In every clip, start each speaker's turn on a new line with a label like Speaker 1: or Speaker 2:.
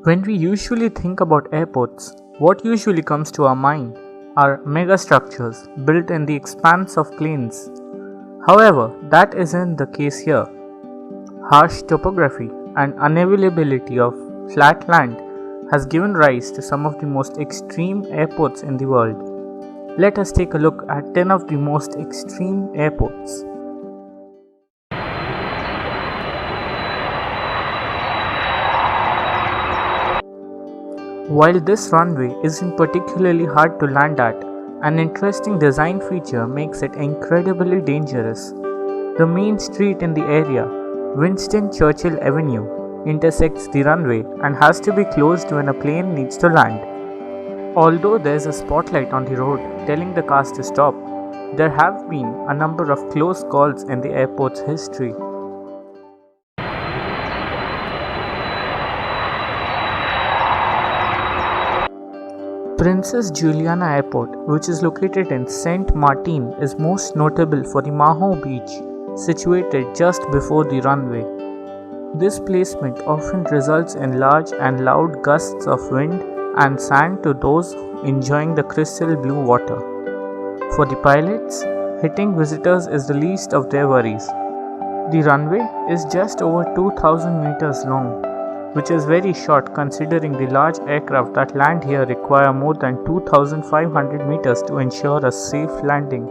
Speaker 1: When we usually think about airports, what usually comes to our mind are megastructures built in the expanse of plains. However, that isn't the case here. Harsh topography and unavailability of flat land has given rise to some of the most extreme airports in the world. Let us take a look at 10 of the most extreme airports. While this runway isn't particularly hard to land at, an interesting design feature makes it incredibly dangerous. The main street in the area, Winston Churchill Avenue, intersects the runway and has to be closed when a plane needs to land. Although there's a spotlight on the road telling the cars to stop, there have been a number of close calls in the airport's history. Princess Juliana Airport, which is located in Saint Martin, is most notable for the Maho Beach, situated just before the runway. This placement often results in large and loud gusts of wind and sand to those enjoying the crystal blue water. For the pilots, hitting visitors is the least of their worries. The runway is just over 2,000 meters long, which is very short considering the large aircraft that land here require more than 2,500 meters to ensure a safe landing.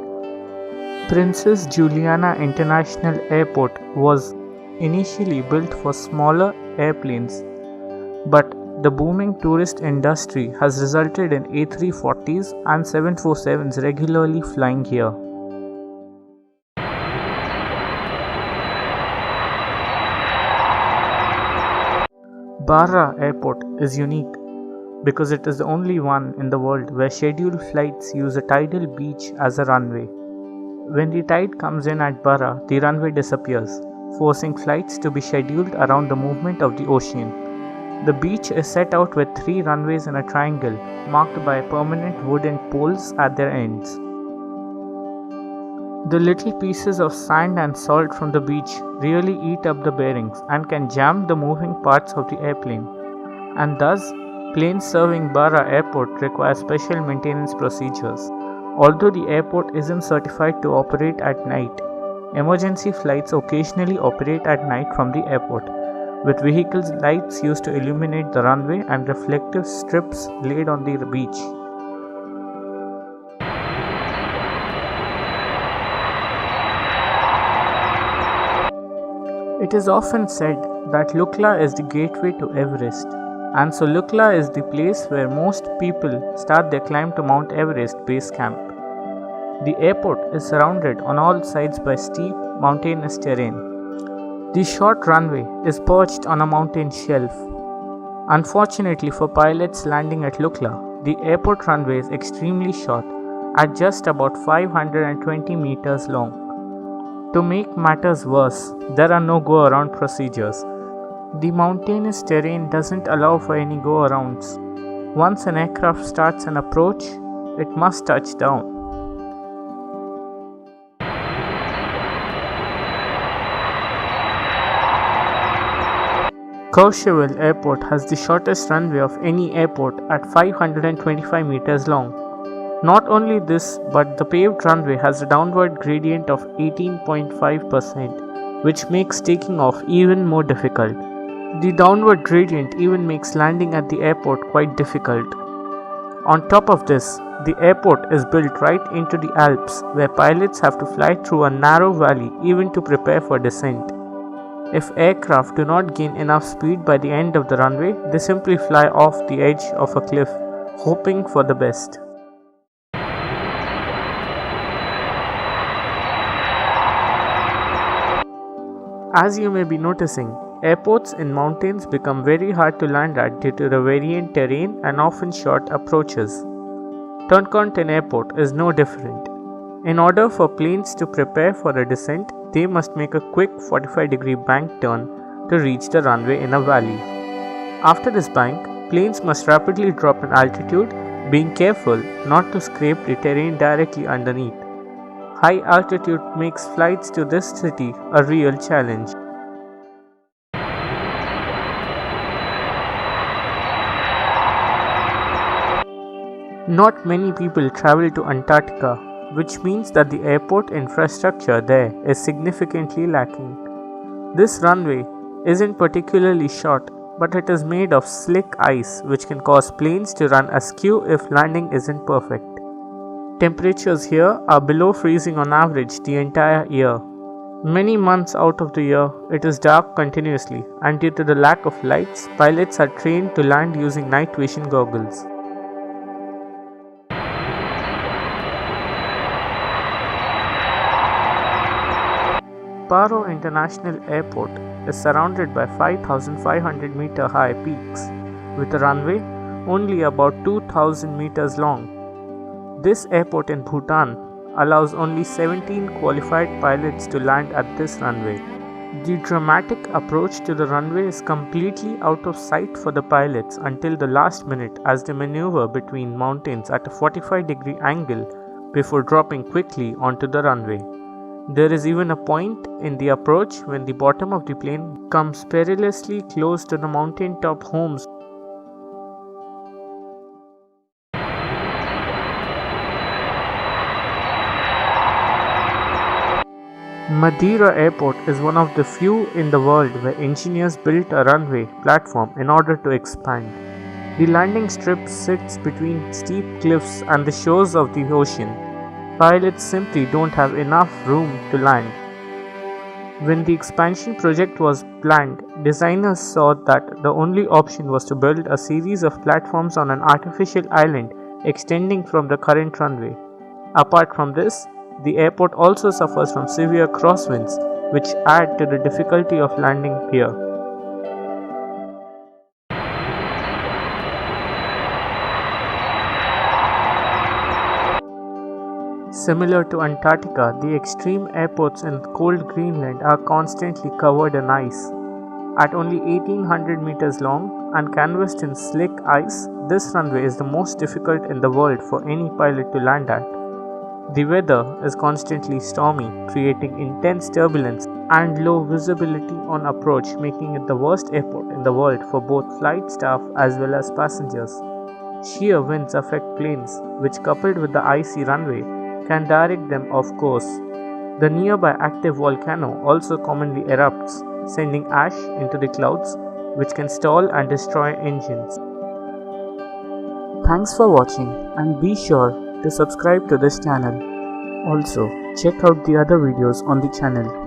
Speaker 1: Princess Juliana International Airport was initially built for smaller airplanes, but the booming tourist industry has resulted in A340s and 747s regularly flying here. Barra Airport is unique because it is the only one in the world where scheduled flights use a tidal beach as a runway. When the tide comes in at Barra, the runway disappears, forcing flights to be scheduled around the movement of the ocean. The beach is set out with 3 runways in a triangle, marked by permanent wooden poles at their ends. The little pieces of sand and salt from the beach really eat up the bearings and can jam the moving parts of the airplane, and thus planes serving Barra Airport require special maintenance procedures. Although the airport isn't certified to operate at night, emergency flights occasionally operate at night from the airport, with vehicles' lights used to illuminate the runway and reflective strips laid on the beach. It is often said that Lukla is the gateway to Everest, and so Lukla is the place where most people start their climb to Mount Everest base camp. The airport is surrounded on all sides by steep, mountainous terrain. The short runway is perched on a mountain shelf. Unfortunately for pilots landing at Lukla, the airport runway is extremely short, at just about 520 meters long. To make matters worse, there are no go-around procedures. The mountainous terrain doesn't allow for any go-arounds. Once an aircraft starts an approach, it must touch down. Courchevel Airport has the shortest runway of any airport at 525 meters long. Not only this, but the paved runway has a downward gradient of 18.5%, which makes taking off even more difficult. The downward gradient even makes landing at the airport quite difficult. On top of this, the airport is built right into the Alps, where pilots have to fly through a narrow valley even to prepare for descent. If aircraft do not gain enough speed by the end of the runway, they simply fly off the edge of a cliff, hoping for the best. As you may be noticing, airports in mountains become very hard to land at due to the variant terrain and often short approaches. Turncotten Airport is no different. In order for planes to prepare for a descent, they must make a quick 45-degree bank turn to reach the runway in a valley. After this bank, planes must rapidly drop in altitude, being careful not to scrape the terrain directly underneath. High altitude makes flights to this city a real challenge. Not many people travel to Antarctica, which means that the airport infrastructure there is significantly lacking. This runway isn't particularly short, but it is made of slick ice which can cause planes to run askew if landing isn't perfect. Temperatures here are below freezing on average the entire year. Many months out of the year, it is dark continuously, and due to the lack of lights, pilots are trained to land using night vision goggles. Paro International Airport is surrounded by 5,500-meter high peaks, with a runway only about 2,000 meters long. This airport in Bhutan allows only 17 qualified pilots to land at this runway. The dramatic approach to the runway is completely out of sight for the pilots until the last minute as they maneuver between mountains at a 45-degree angle before dropping quickly onto the runway. There is even a point in the approach when the bottom of the plane comes perilously close to the mountaintop homes. Madeira Airport is one of the few in the world where engineers built a runway platform in order to expand. The landing strip sits between steep cliffs and the shores of the ocean. Pilots simply don't have enough room to land. When the expansion project was planned, designers saw that the only option was to build a series of platforms on an artificial island extending from the current runway. Apart from this, the airport also suffers from severe crosswinds, which add to the difficulty of landing here. Similar to Antarctica, the extreme airports in cold Greenland are constantly covered in ice. At only 1800 meters long and canvassed in slick ice, this runway is the most difficult in the world for any pilot to land at. The weather is constantly stormy, creating intense turbulence and low visibility on approach, making it the worst airport in the world for both flight staff as well as passengers. Sheer winds affect planes, which coupled with the icy runway, can direct them off course. The nearby active volcano also commonly erupts, sending ash into the clouds, which can stall and destroy engines. Thanks for watching, and be sure to subscribe to this channel. Also, check out the other videos on the channel.